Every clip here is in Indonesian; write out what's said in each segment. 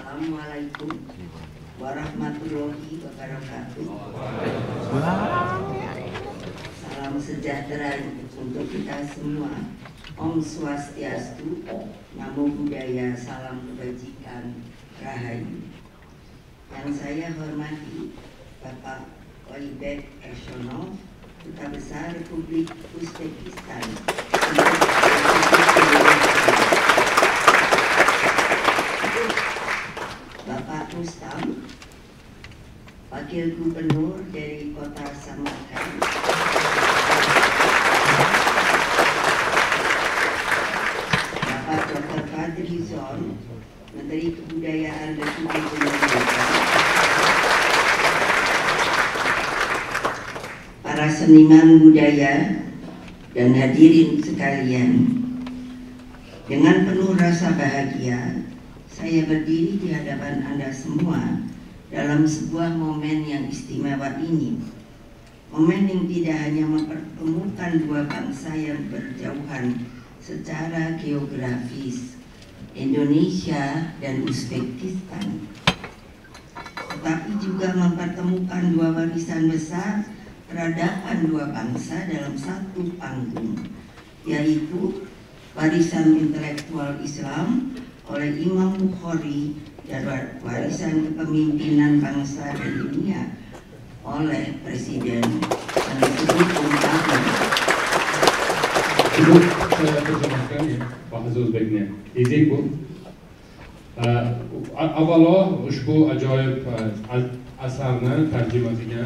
Assalamualaikum warahmatullahi wabarakatuh. Salam sejahtera untuk kita semua. Om Swastiastu, Namo Buddhaya, salam kebajikan, Rahayu. Yang saya hormati Bapak Oybek Ershonov, Duta Besar Republik Uzbekistan. Bapak Rustam, Wakil Gubernur dari Kota Samarkand. Bapak Dr. Fadlizon, Menteri Kebudayaan Republik Indonesia. Para seniman budaya dan hadirin sekalian, dengan penuh rasa bahagia, saya berdiri di hadapan Anda semua dalam sebuah momen yang istimewa ini. Momen yang tidak hanya mempertemukan dua bangsa yang berjauhan secara geografis, Indonesia dan Uzbekistan, tetapi juga mempertemukan dua warisan besar peradaban dua bangsa dalam satu panggung, yaitu warisan intelektual Islam oleh Imam Bukhari dan warisan kepemimpinan bangsa dan dunia oleh Presiden Bung Karno. Ibu, saya terjemahkan ya, bahasa Uzbeknya. Izin Bu. Avvalo ushbu ajoyib asarni tarjimasiga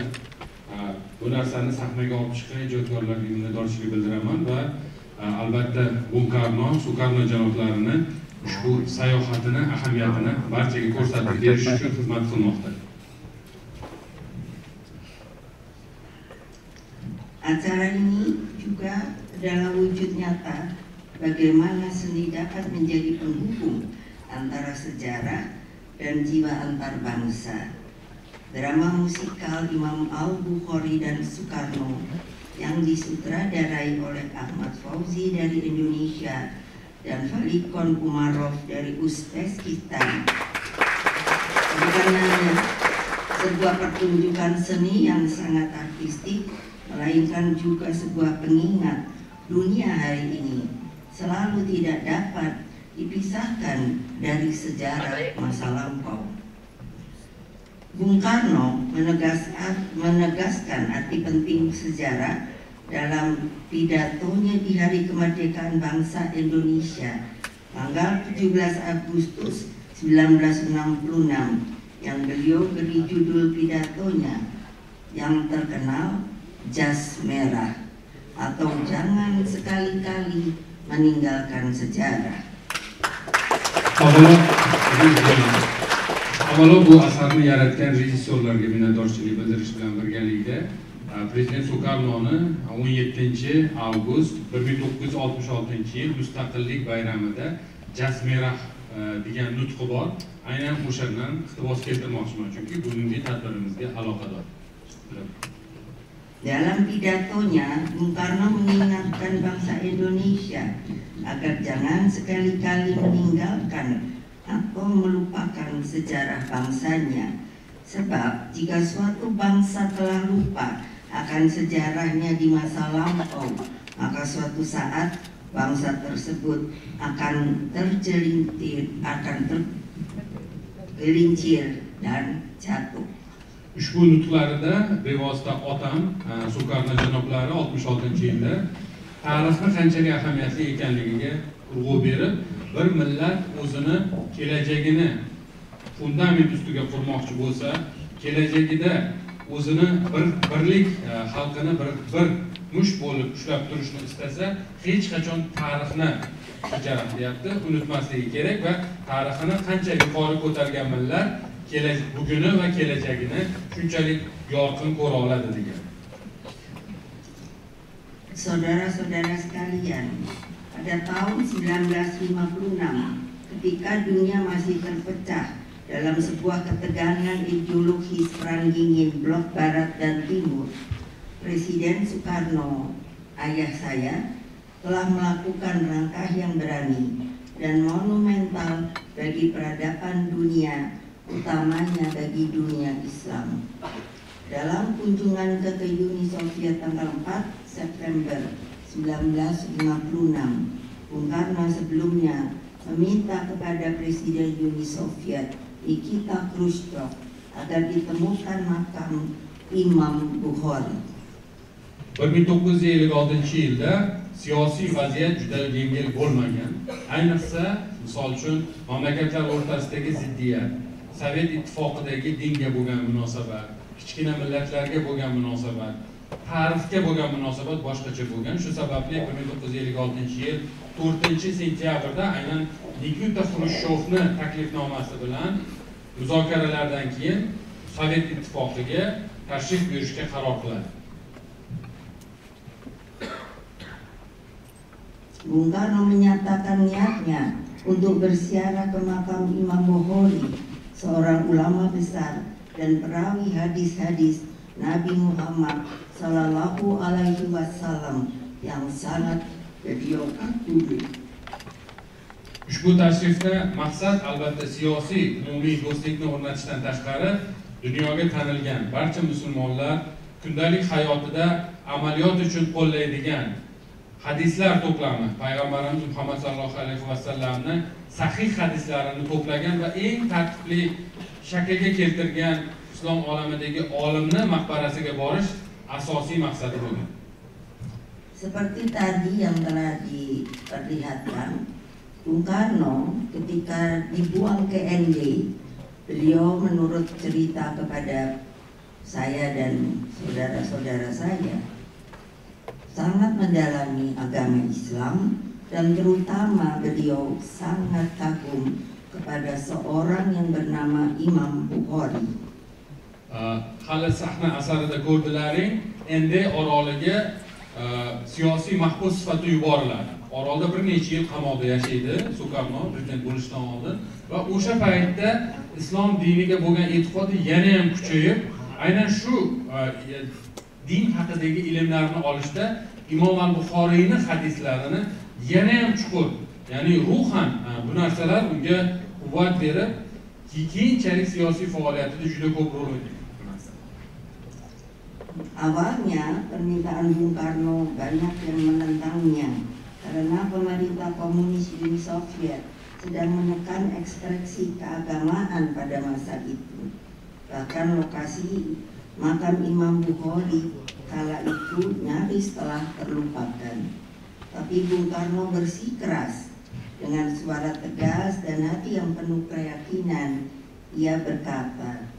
bu narsani sahnaga olib chiqqan ijodkorlarga minnatdorchilik bildiraman va albatta Bung Karno, Sukarno janoblarini ushbu sayohatini, ahamiyatini barchaga ko'rsatib berish uchun xizmat qilmoqda. Acara ini juga adalah wujud nyata bagaimana seni dapat menjadi penghubung antara sejarah dan jiwa antar bangsa. Drama musikal Imam Al-Bukhari dan Sukarno yang disutradarai oleh Ahmad Fauzi dari Indonesia dan Valikon Umarov dari Uzbekistan bukan hanya sebuah pertunjukan seni yang sangat artistik, melainkan juga sebuah pengingat dunia hari ini selalu tidak dapat dipisahkan dari sejarah masa lampau. Bung Karno menegaskan arti penting sejarah dalam pidatonya di Hari Kemerdekaan Bangsa Indonesia tanggal 17 Agustus 1966 yang beliau beri judul pidatonya yang terkenal Jas Merah atau Jangan Sekali-kali Meninggalkan Sejarah. Avvalo bu asarni yaratgan rejissyorlarga minnatdorchilik bildirish bilan birgalikda Prezident Sukarnoni 17 avgust 1966 yil Mustaqillik bayramida Jas Merah degan nutqi bor. Aynan o'shandan iqtibos keltirmoqchiman, chunki bugungi tadbirimizga aloqador. Dalam pidatonya, Bung Karno mengingatkan bangsa Indonesia agar jangan sekali-kali meninggalkan atau melupakan sejarah bangsanya. Sebab jika suatu bangsa telah lupa akan sejarahnya di masa lampau, maka suatu saat bangsa tersebut akan tergelincir dan jatuh. Ushbu nutqlarida bevosita otam Sukarno janoblari 66-yilda tarixni qanchalik ahamiyatli ekanligiga urg'u berib, bir millat o'zini kelajagini fundament ustiga qurmoqchi bo'lsa, kelajagida o'zini birlik xalqini bir mush bo'lib ushlab turishni istasa, hech qachon tarixni deyapti, unutmasligi kerak va tarixini qancha yuqori ko'targan millat buguni va kelajagini shunchalik yorqin ko'ra oladi degan. Saudara-saudara sekalian, pada tahun 1956 ketika dunia masih terpecah dalam sebuah ketegangan ideologis perang dingin blok barat dan timur, Presiden Sukarno, ayah saya, telah melakukan langkah yang berani dan monumental bagi peradaban dunia, utamanya bagi dunia Islam. Dalam kunjungan ke Uni Soviet tanggal 4 September 1956, Bung Karno sebelumnya meminta kepada Presiden Uni Soviet Nikita Khrushchev agar ditemukan makam Imam Bukhari. 1956-yilda siyosiy vaziyat juda yengil bo'lmagan. Ayniqsa, misol uchun, mamlakatlar o'rtasidagi ziddiyat, Sovet ittifoqidagi dinga bo'lgan munosabat, kichkina millatlarga bo'lgan munosabat, tarixga bo'lgan munosabat boshqacha bo'lgan. Shu sababli 1956-yil 4-sentyabrda aynan Nikita Xrushchevni taklifnomasi bilan muzokaralardan keyin Sovet ittifoqiga tashrif buyurishga qaror qiladi. Bung Karno menyatakan niatnya untuk berziarah ke makam Imam Bukhari, seorang ulama besar dan perawi hadis-hadis Nabi Muhammad Sallallahu Alaihi Wasallam yang sangat beliau kagumi. Ushbu tashrifni maqsad albatta siyosiy, umumiy do'stlikni o'rnatishdan tashqari dunyoga tanilgan barcha musulmonlar kundalik hayotida amaliyot uchun qo'llaydigan hadislar to'plami, payg'ambarimiz Muhammad sallallohu alayhi vasallamni sahih hadislarini to'plagan va eng tartibli shaklga keltirgan islom olamidagi olimni maqbarasiga borish asosiy maqsadi bo'lgan. Seperti tadi yang telah diperlihatkan, Bung Karno ketika dibuang ke ND, beliau menurut cerita kepada saya dan saudara-saudara saya, sangat mendalami agama Islam dan terutama beliau sangat kagum kepada seorang yang bernama Imam Bukhari. Hali sahna asarida ko'rdilaring, endi oroliga siyosiy mahbus sifatida yuboriladi. Orolda bir necha yil qamoqda yashaydi Sukarno prezident bo'lishdan oldin va o'sha paytda islom diniga bo'lgan e'tiqodi yana ham kuchayib, aynan shu din haqidagi ilmlarni olishda Imom al-Buxoriyni hadislarini yana ham chuqur, ya'ni ruhan bu narsalar unga quvvat berib, keyinchalik siyosiy faoliyatida juda ko'p rol o'ynaydi. Awalnya permintaan Bung Karno banyak yang menentangnya karena pemerintah komunis Uni Soviet sedang menekan ekstraksi keagamaan pada masa itu. Bahkan lokasi makam Imam Bukhari kala itu nyaris telah terlupakan. Tapi Bung Karno bersikeras dengan suara tegas dan hati yang penuh keyakinan. Ia berkata,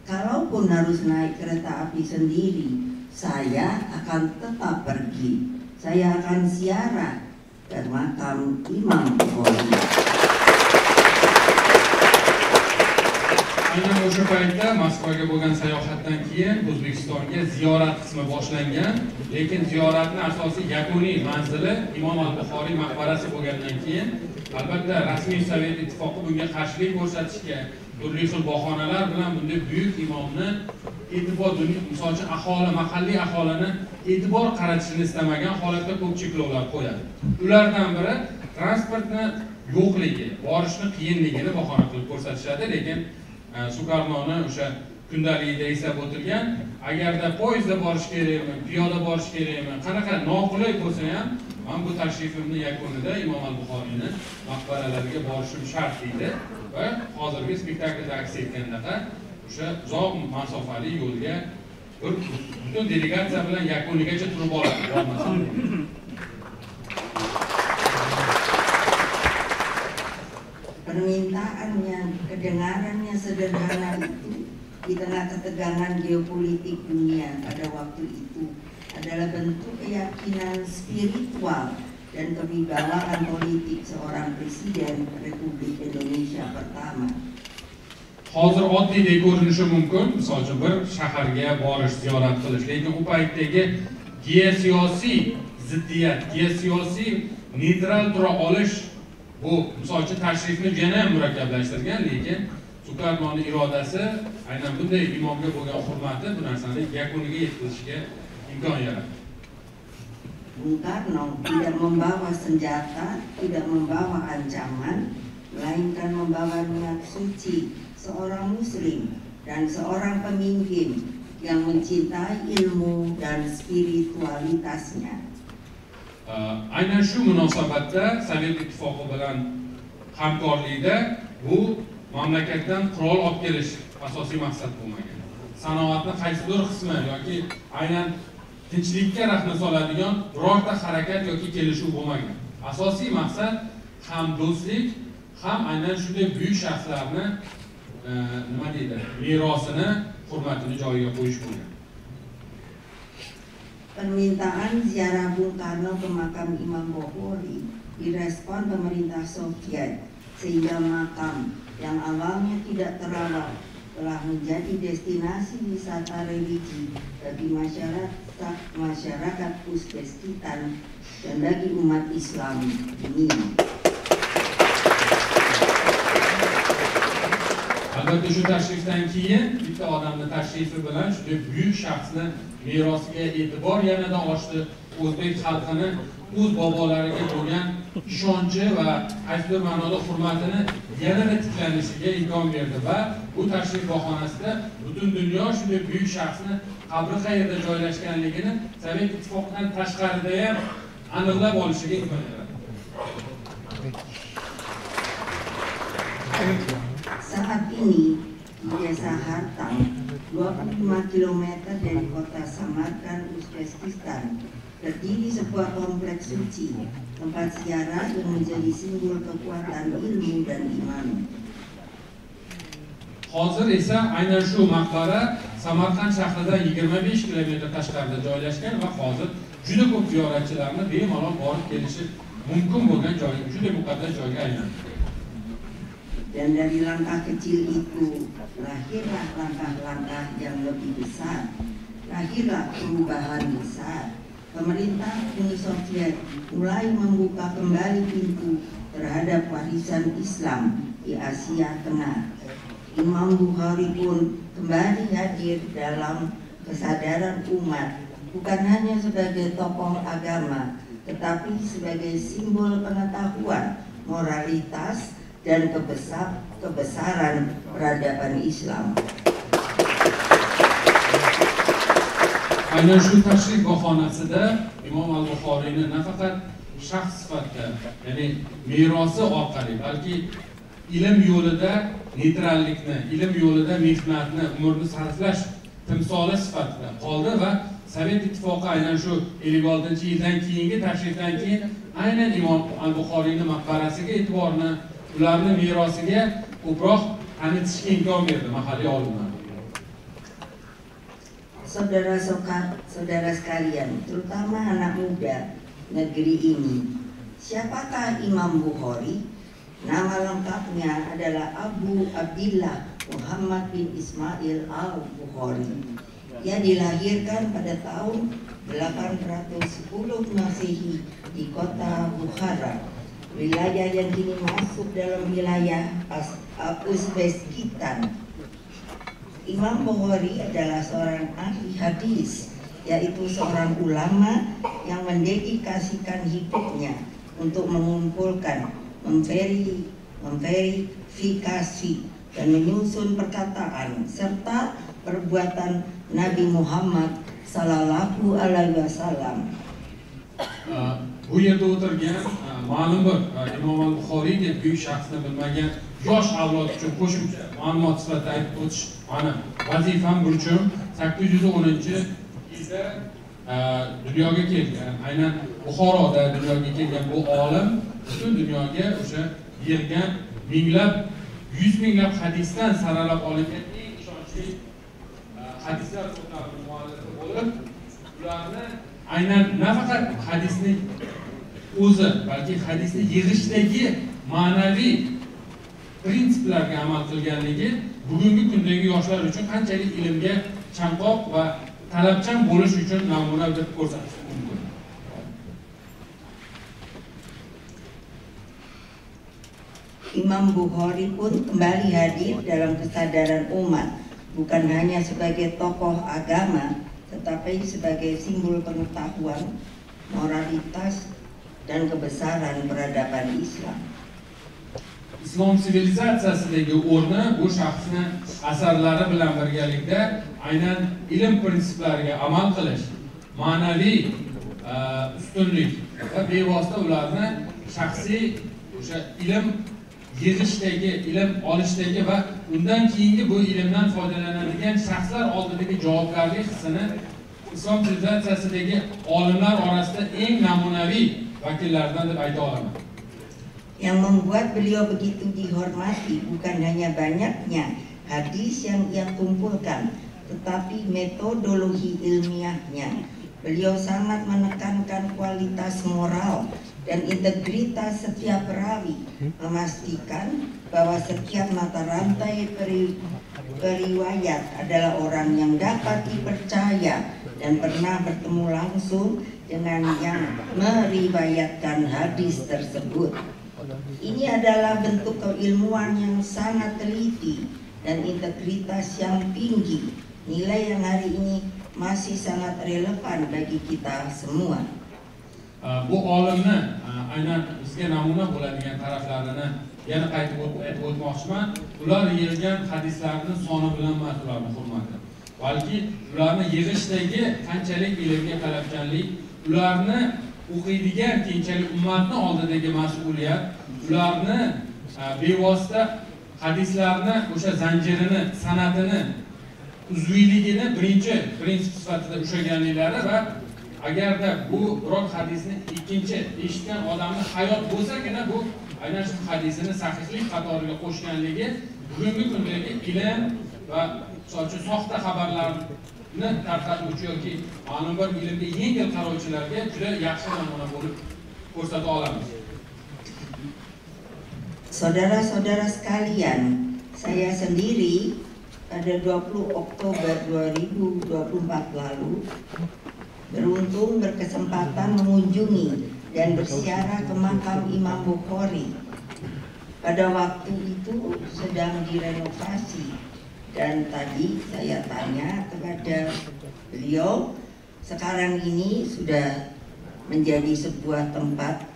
kalaupun harus naik kereta api sendiri, saya akan tetap pergi. Saya akan ziarah ke makam Imam Bukhari. Aynan o'sha paytda Moskvaga bo'lgan sayohatdan keyin O'zbekistonga ziyorat qismi boshlangan, lekin ziyoratning asosiy yakuniy manzili Imom al-Buxoriy maqbarasi bo'lgandan keyin albatta rasmiy Sovet ittifoqi bunga qarshilik ko'rsatishga, turli xil bahonalar bilan bunday buyuk imomni e'tibor, misol uchun aholi, mahalliy aholini e'tibor qaratishini istamagan holatda ko'p cheklovlar qo'yadi. Ulardan biri transportni yo'qligi, borishni qiyinligini bahona qilib ko'rsatishadi, lekin Sukarnoni o'sha kundaligida eslab o'tilgan, agarda poyezdda borish kerakmi, piyoda borish kerakmi, qanaqa noqulay bo'lsa ham, men bu tashrifimning yakunida Imom al-Buxoriyni maqbaralariga borishim shart deydi va hozirgi spektaklda aks etgandaqa o'sha uzoq masofali yo'lga bir butun delegatsiya bilan yakunigacha turib bormasam. Permintaannya, kedengarannya sederhana itu di tengah ketegangan geopolitik dunia pada waktu itu adalah bentuk keyakinan spiritual dan kewibawaan politik seorang presiden Republik Indonesia pertama. Hozir oddiydek ko'rinishi mumkin, misol uchun bir shaharga borish, ziyorat qilish, lekin u paytdagi geosiyosiy ziddiyat, geosiyosiy neytral tura olish bu misol uchun tashrifni yana ham murakkablashtirgan, lekin Sukarnoning irodasi aynan bunday imomga bo'lgan hurmati bu narsani yakuniga yetkazishga imkon yaratdi. Bung Karno tidak membawa senjata, tidak membawa ancaman, melainkan membawa niat suci seorang muslim dan seorang pemimpin yang mencintai ilmu dan spiritualitasnya. Aynan shu munosabatda Sovet Ittifoqi bilan hamkorlikda bu mamlakatdan qurol olib kelish asosiy maqsad bo'lmagan. Sanoatni qaysidir qismi yoki aynan tinchlikka rahna soladigan birorta harakat yoki kelishuv bo'lmagan. Asosiy maqsad ham do'stlik, ham aynan shunday buyuk shaxslarni nima deydi, merosini, hurmatini joyiga qo'yish bo'lgan. Permintaan ziarah Bung Karno ke makam Imam Bokhari direspon pemerintah Soviet, sehingga makam yang awalnya tidak terawat telah menjadi destinasi wisata religi bagi masyarakat Uzbekistan dan bagi umat Islam dunia. Albatta shu tashrifdan keyin bitta odamning tashrifi bilan shunday buyuk shaxsni merosiga e'tibor yanada oshdi. O'zbek xalqini o'z bobolariga bo'lgan ishonchi va qaysidir ma'noda hurmatini yanada tiklanishiga imkon berdi va bu tashrif bahonasida butun dunyo shunday buyuk shaxsni qabri qayerda joylashganligini Sovet Ittifoqidan tashqarida ham aniqlab olishiga imkon beradi. Saat ini di desa Hartang, 25 km dari kota Samarkand, Uzbekistan, berdiri sebuah kompleks suci, tempat ziarah yang menjadi simbol kekuatan ilmu dan iman. Hozir esa aynan shu maqbara Samarqand shahridan 25 km tashqarida joylashgan va hozir juda ko'p ziyoratchilarni bemalol borib kelishi mumkin bo'lgan joy, juda muqaddas joyga aylandi. Dan dari langkah kecil itu lahirlah langkah-langkah yang lebih besar, lahirlah perubahan besar. Pemerintah Uni Soviet mulai membuka kembali pintu terhadap warisan Islam di Asia Tengah. Imam Bukhari pun kembali hadir dalam kesadaran umat, bukan hanya sebagai tokoh agama, tetapi sebagai simbol pengetahuan, moralitas, dan kebesaran peradaban Islam. Aynan shu tashrif bahonasida Imom al-Buxoriyni nafaqat shaxs sifatida, ya'ni merosi orqali, balki ilm yo'lida neytrallikni, ilm yo'lida mehnatni, umrni sarflash timsoli sifatida qoldi va Sovet Ittifoqi aynan shu 56-yildan keyingi tashrifdan keyin aynan Imom al-Buxoriyni maqbarasiga e'tiborni, ularni merosiga ko'proq tanitishga imkon berdi mahalliy olimlar. Saudara sekalian, terutama anak muda negeri ini, siapakah Imam Bukhari? Nama lengkapnya adalah Abu Abdillah Muhammad bin Ismail al-Bukhari. Ia dilahirkan pada tahun 810 Masehi di kota Bukhara, wilayah yang kini masuk dalam wilayah Uzbekistan. Imam Bukhari adalah seorang ahli hadis, yaitu seorang ulama yang mendedikasikan hidupnya untuk mengumpulkan, memverifikasi, dan menyusun perkataan serta perbuatan Nabi Muhammad Sallallahu Alaihi Wasallam. Bu yerda o'tirgan ma'lum bir Imom al-Buxoriy deb buyuk shaxsni bilmagan yosh avlod uchun qo'shimcha ma'lumot sifatida aytib o'tish mani vazifam, burchim. 810-yilda dunyoga kelgan, aynan Buxoroda dunyoga kelgan bu olim butun dunyoga o'sha yig'ilgan minglab, 100 minglab hadisdan saralab olingan eng ishonchli hadislar to'plamining muallifi bo'lib, ularni aynan nafaqat hadisning o'zi, balki hadisni yig'ishdagi ma'naviy prinsiplarga amal qilganligi bugungi kundagi yoshlar uchun qanchalik ilmga chanqoq va talabchan bo'lish uchun namuna deb ko'rsatish mumkin. Imam Bukhari pun kembali hadir dalam kesadaran umat, bukan hanya sebagai tokoh agama, tetapi sebagai simbol pengetahuan, moralitas, dan kebesaran peradaban Islam. islom sivilizatsiyasidagi o'rni bu shaxsni asarlari bilan birgalikda aynan ilm prinsiplariga amal qilish, ma'naviy ustunlik va bevosita ularni shaxsiy o'sha ilm yig'ishdagi, ilm olishdagi va undan keyingi bu ilmdan foydalanadigan shaxslar oldidagi javobgarlik hissini islom sivilizatsiyasidagi olimlar orasida eng namunaviy vakillaridan deb ayta olaman. Yang membuat beliau begitu dihormati bukan hanya banyaknya hadis yang ia kumpulkan, tetapi metodologi ilmiahnya. Beliau sangat menekankan kualitas moral dan integritas setiap perawi, memastikan bahwa setiap mata rantai periwayat adalah orang yang dapat dipercaya dan pernah bertemu langsung dengan yang meriwayatkan hadis tersebut. Ini adalah bentuk keilmuan yang sangat teliti dan integritas yang tinggi, nilai yang hari ini masih sangat relevan bagi kita semua. Bu olimni aynan bizga namuna bo'ladigan taraflarini yana qaytib o'tmoqchiman. Ular yig'gan hadislarni soni bilan emas ularni hurmati, balki ularni yig'ishdagi qanchalik ilmga talabchanlik, ularni o'qiydigan keyinchalik ummatni oldidagi mas'uliyat, ularni bevosita hadislarni o'sha zanjirini, san'atini, uzviyligini birinchi prinsip sifatida ushlaganliklari va agarda bu biror hadisni ikkinchi eshitgan odamni hayot bo'lsagina bu aynan shu hadisini sahihlik qatoriga qo'shganligi bugungi kundagi ilm va soxta xabarlarni tarqatuvchi yoki ma'lum bir ilmga yengil qarovchilarga juda yaxshi namuna bo'lib ko'rsata olamiz. Saudara-saudara sekalian, saya sendiri pada 20 Oktober 2024 lalu beruntung berkesempatan mengunjungi dan berziarah ke makam Imam Bukhari. Pada waktu itu sedang direnovasi dan tadi saya tanya kepada beliau, sekarang ini sudah menjadi sebuah tempat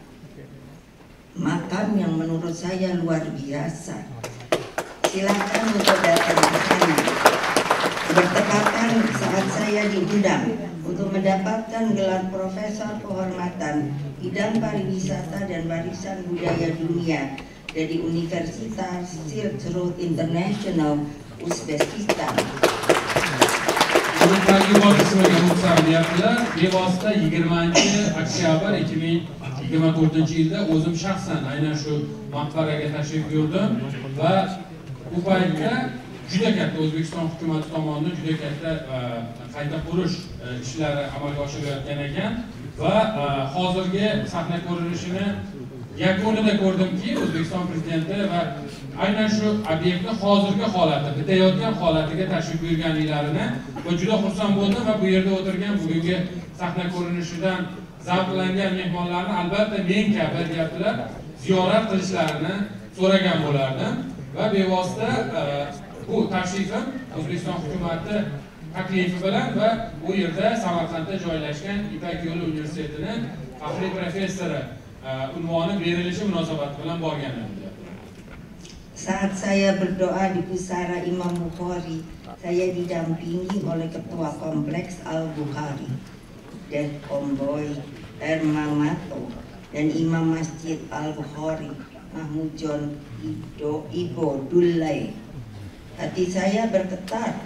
makam yang menurut saya luar biasa. Silakan untuk datang ke sana. Bertepatan saat saya diundang untuk mendapatkan gelar Profesor Kehormatan Bidang Pariwisata dan Warisan Budaya Dunia dari Universitas Silk Road International Uzbekistan. Hurmatli boshliqlarga ruxsat berildi. Bevosita 20-oktyabr 2024-yilda o'zim shaxsan aynan shu maqbaraga tashrif buyurdim va bu paytda juda katta O'zbekiston hukumati tomonidan juda katta qayta qurish ishlari amalga oshirilayotgan ekan va hozirgi sahna ko'rinishini yakunida ko'rdimki, O'zbekiston prezidenti va aynan shu obyektni hozirgi holati, bitayotgan holatiga tashrif buyurganliklarini va juda xursand bo'ldim va bu yerda o'tirgan bugungi sahna ko'rinishidan zavqlangan mehmonlarni albatta men kabi deyaptilar ziyorat qilishlarini so'ragan bo'lardim va bevosita bu tashrifim O'zbekiston hukumati taklifi bilan va bu yerda Samarqandda joylashgan Ipak yo'li universitetining faxriy professori unvoni berilishi munosabati bilan borgan edim. Saat saya berdoa di pusara Imam Bukhari, saya didampingi oleh Ketua Kompleks Al-Bukhari, Dek Komboy Ermamato, dan Imam Masjid Al-Bukhari, Mahmud John Ibo Dullai. Hati saya bergetar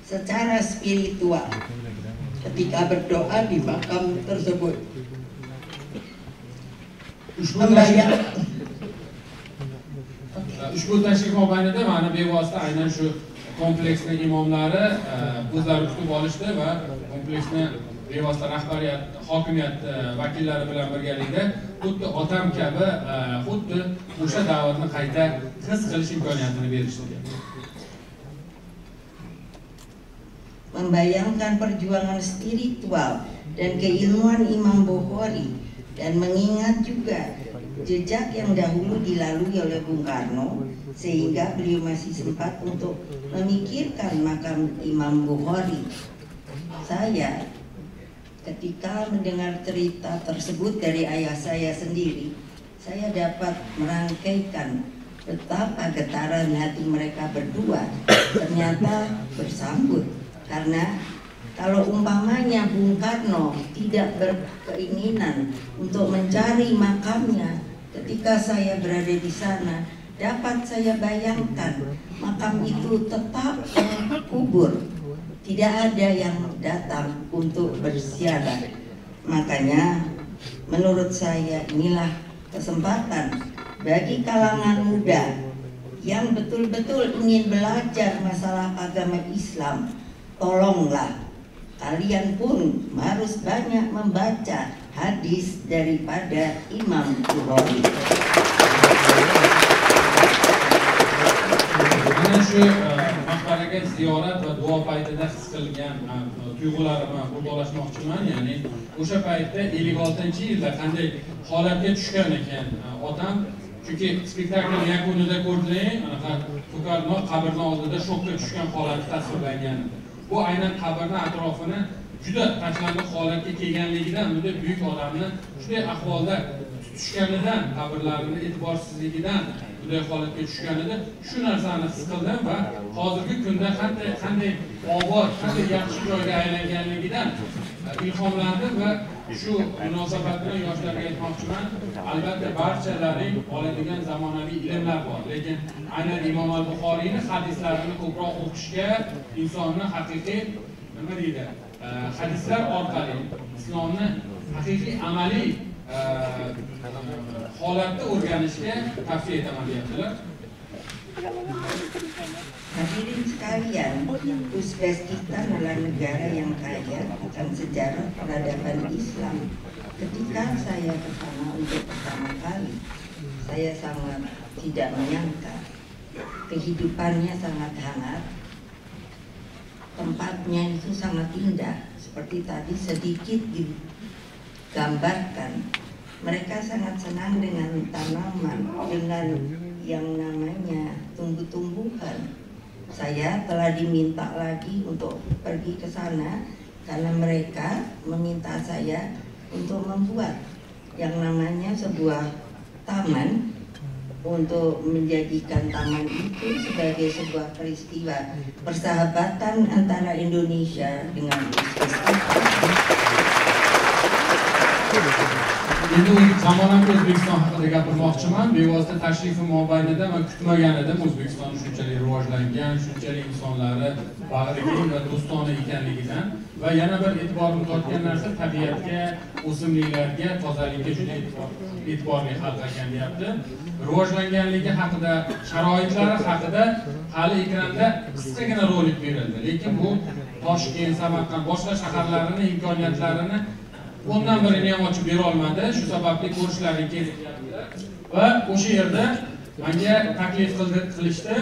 secara spiritual ketika berdoa di makam tersebut. Ushbu tashrif mobaynida mana bevosita aynan shu kompleksning imomlari o'zlari kutib olishdi va kompleksni bevosita rahbariyat, hokimiyat vakillari bilan birgalikda xuddi otam kabi xuddi o'sha da'vatni qayta his qilish imkoniyatini berishdi. Membayangkan perjuangan spiritual dan keilmuan Imam Bukhari dan mengingat juga jejak yang dahulu dilalui oleh Bung Karno sehingga beliau masih sempat untuk memikirkan makam Imam Bukhari. Saya ketika mendengar cerita tersebut dari ayah saya sendiri, saya dapat merangkaikan Betapa getaran hati mereka berdua ternyata bersambut. Karena kalau umpamanya Bung Karno tidak berkeinginan untuk mencari makamnya, ketika saya berada di sana, dapat saya bayangkan makam itu tetap kubur. Tidak ada yang datang untuk berziarah. Makanya menurut saya inilah kesempatan bagi kalangan muda yang betul-betul ingin belajar masalah agama Islam. Tolonglah kalian pun harus banyak membaca hadis daripada Imam Bukhari. Mana shu maqbaraga ziyorat va duo paytida his qilgan tuyg'ularimni o'rtoqlashmoqchiman. Ya'ni o'sha paytda 56-yilda qanday holatga tushgan ekan otam. Chunki spektakl yakunida ko'rdilar, anaqa To'karno qabrning oldida shokka tushgan holatni tasvirlangan. Bu aynan qabrning atrofini juda tashlandiq holatga kelganligidan, bunda buyuk odamni shunday ahvolda tushganidan, qabrlarini e'tiborsizligidan bunday holatga tushganida shu narsani his qildim va hozirgi kunda qanday obod, qanday yaxshi joyga aylanganligidan ilhomlandim va shu munosabat bilan yoshlarga aytmoqchiman. Albatta barchalaring oladigan zamonaviy ilmlar bor, lekin aynan Imom al-Buxoriyni hadislarini ko'proq o'qishga, insonni haqiqiy nima deydi, hadislar orqali islomni haqiqiy amaliy holatda o'rganishga tavsiya etaman deyaptilar. Hadirin sekalian, Uzbekistan adalah negara yang kaya akan sejarah peradaban Islam. Ketika saya ke sana untuk pertama kali, saya sangat tidak menyangka. Kehidupannya sangat hangat, tempatnya itu sangat indah. Seperti tadi sedikit digambarkan, mereka sangat senang dengan tanaman, dengan yang namanya tumbuh-tumbuhan. Saya telah diminta lagi untuk pergi ke sana karena mereka meminta saya untuk membuat yang namanya sebuah taman, untuk menjadikan taman itu sebagai sebuah peristiwa persahabatan antara Indonesia dengan Uzbekistan. Endi zamonaviy O'zbekiston haqida gapirmoqchiman. Bevosita tashrifim mobaynida men kutmagan edim O'zbekiston shunchalik rivojlangan, shunchalik insonlari bag'rikeng va do'stona ekanligidan va yana bir e'tiborimni tortgan narsa tabiatga, o'simliklarga, tozalikka juda e'tiborli xalq ekan deyapti. Rivojlanganligi haqida, sharoitlari haqida hali ekranda qisqagina rolik berildi, lekin bu Toshkent, Samarqand, boshqa shaharlarining imkoniyatlarini ondan birini ham ochib bera olmadi. Shu sababli ko'rishlaring kerak va o'sha yerda menga taklif qilishdi,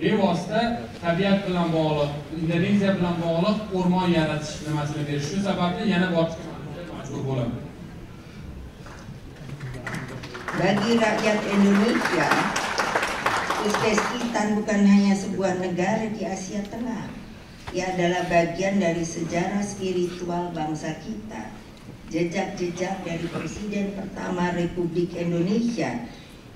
bevosita tabiat bilan bog'liq, Indoneziya bilan bog'liq o'rmon yaratish nimasini berish. Shu sababli yana borib majbur bo'laman. Bagi rakyat Indonesia, Uzbekistan bukan hanya sebuah negara di Asia Tengah. Ia adalah bagian dari sejarah spiritual bangsa kita. Jejak-jejak dari Presiden pertama Republik Indonesia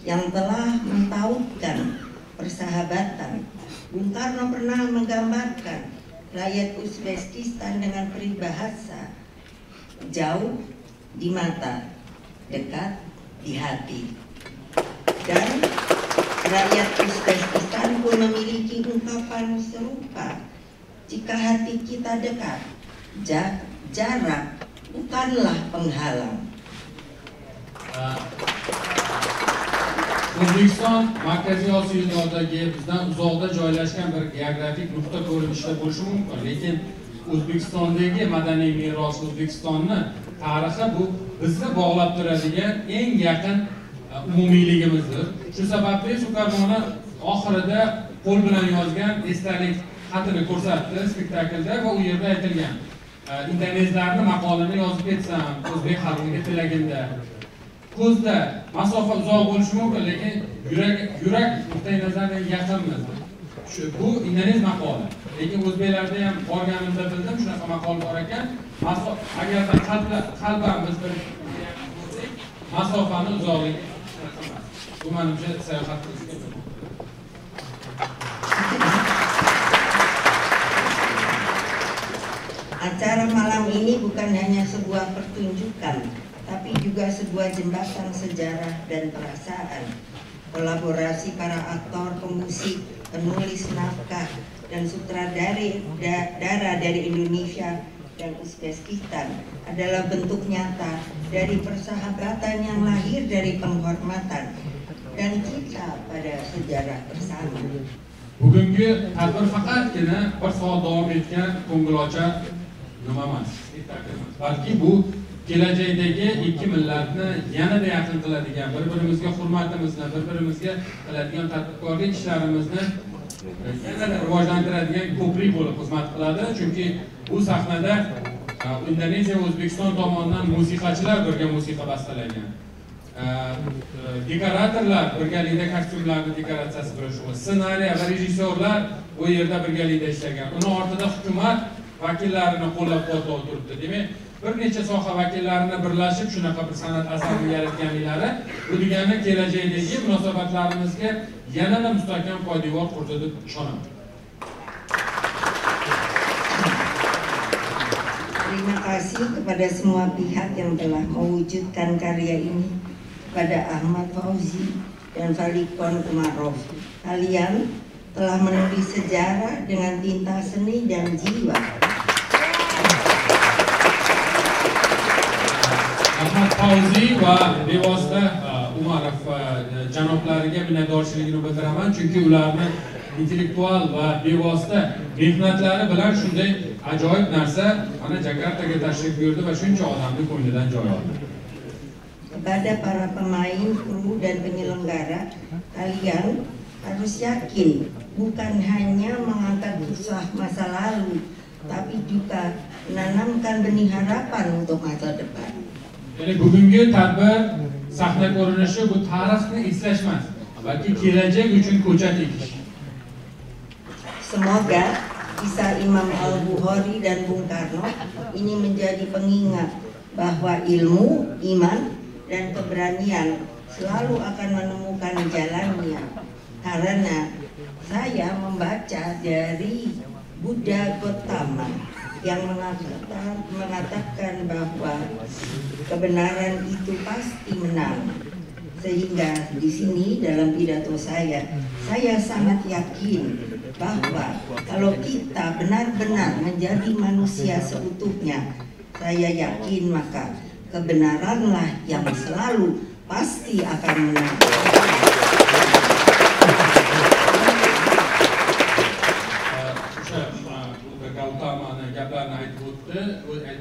yang telah mentautkan persahabatan. Bung Karno pernah menggambarkan rakyat Uzbekistan dengan peribahasa, jauh di mata, dekat di hati. Dan rakyat Uzbekistan pun memiliki ungkapan serupa. Jika hati kita dekat, jarak bukanlah penghalang. O'zbekiston Markaziy Osiyodagi bizdan uzoqda joylashgan bir geografik nuqta ko'rinishida bo'lishi mumkin, lekin O'zbekistondagi madaniy meros, O'zbekistonni tarixi bu bizni bog'lab turadigan eng yaqin umumiyligimizdir. Shu sababli To'karnoni oxirida qo'l bilan yozgan esdalik xatini ko'rsatdi spektaklda va u yerda aytilgan indonezlarning maqolini yozib ketsam o'zbek xalqiga tilagimda. Ko'zda masofa uzoq bo'lishi mumkin, lekin yurak nuqtai nazaridan yaqinmiz. Bu indonez maqoli. Lekin o'zbeklarda ham borganimda bildim shunaqa maqol bor ekan. Agarda qalban biz bir masofani uzoqligi bu menimcha sayohat qilishga Acara malam ini bukan hanya sebuah pertunjukan, tapi juga sebuah jembatan sejarah dan perasaan. Kolaborasi para aktor, pemusik, penulis naskah, dan sutradara dari Indonesia dan Uzbekistan adalah bentuk nyata dari persahabatan yang lahir dari penghormatan dan cinta pada sejarah bersama. Bugungi tadbir faqatgina bir soat davom etgan ko'ngilochar nima emas, balki bu kelajakdagi ikki millatni yanada yaqin qiladigan, bir-birimizga hurmatimizni, bir-birimizga qiladigan tadbirkorlik ishlarimizni yanada rivojlantiradigan ko'prik bo'lib xizmat qiladi. Chunki bu sahnada Indoneziya va O'zbekiston tomonidan musiqachilar birga musiqa bastalagan. Dekoratorlar birgalikda kostyumlarni dekoratsiyasi qilishgan, ssenariy va rejissyorlar bu yerda birgalikda ishlagan. Uni ortida hukumat vakillarini qo'llab-quvvatlab turibdi. Demak, bir necha soha vakillarini birlashib shunaqa bir san'at asarini yaratganliklari bu degani kelajakdagi munosabatlarimizga yanada mustahkam poydevor qurdi deb ishonaman. Terima kasih kepada semua pihak yang telah mewujudkan karya ini, kepada Ahmad Fauzi dan Falikon Umarov. Kalian telah menulis sejarah dengan tinta seni dan jiwa. Ahmad Fauzi va bevosita Umarov janoblariga minnatdorchiligimni bildiraman, chunki ularni intellektual va bevosita mehnatlari bilan shunday ajoyib narsa mana Jakartaga tashrif buyurdi va shuncha odamni ko'nglidan joy oldi. Kepada para pemain, kru dan penyelenggara, kalian harus yakin bukan hanya mengangkat kisah masa lalu, tapi juga menanamkan benih harapan untuk masa depan. Ya'ni bugungi tadbir sahna ko'rinishi bu tarixni eslash emas, balki kelajak uchun ko'chat ekish. Semoga kisah Imam Al-Bukhari dan Bung Karno ini menjadi pengingat bahwa ilmu, iman, dan keberanian selalu akan menemukan jalannya. Karena saya membaca dari Buddha Gautama yang mengatakan bahwa kebenaran itu pasti menang. Sehingga di sini dalam pidato saya sangat yakin bahwa kalau kita benar-benar menjadi manusia seutuhnya, saya yakin maka kebenaranlah yang selalu pasti akan menang. Gautamani gaplarni aytib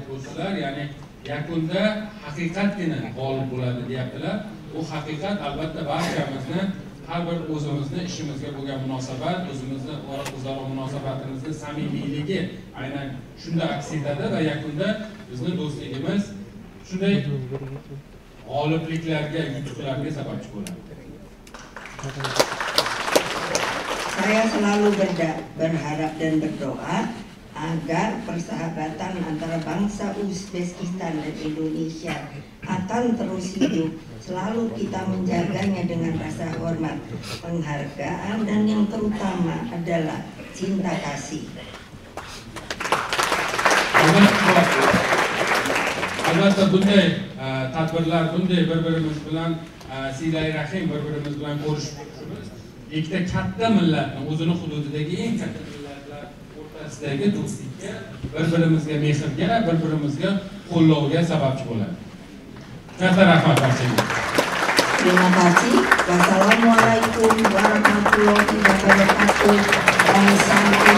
o'tdilar, ya'ni yakunda haqiqatgina g'olib bo'ladi deyaptilar. Bu haqiqat albatta barchamizni, har bir o'zimizni ishimizga bo'lgan munosabat, o'zimizni o'zaro munosabatimizni samimiyligi aynan shunda aks etadi va yakunda bizning do'stligimiz shunday g'olibliklarga, yutuqlarga sababchi bo'ladi. Saya selalu berharap dan berdoa agar persahabatan antara bangsa Uzbekistan dan Indonesia akan terus hidup. Selalu kita menjaganya dengan rasa hormat, penghargaan, dan yang terutama adalah cinta kasih. Albatta bunday tadbirlar, bunday bir-birimiz bilan silai rahim, bir-birimiz bilan ko'rishishimiz ikkita katta millatning o'zini hududidagi eng katta millatlar o'rtasidagi do'stlikka, bir-birimizga mehrga, bir-birimizga qo'llovga sababchi bo'ladi. Katta rahmat barchaga. Terima kasih. Wassalamualaikum warahmatullahi wabarakatuh. Santi.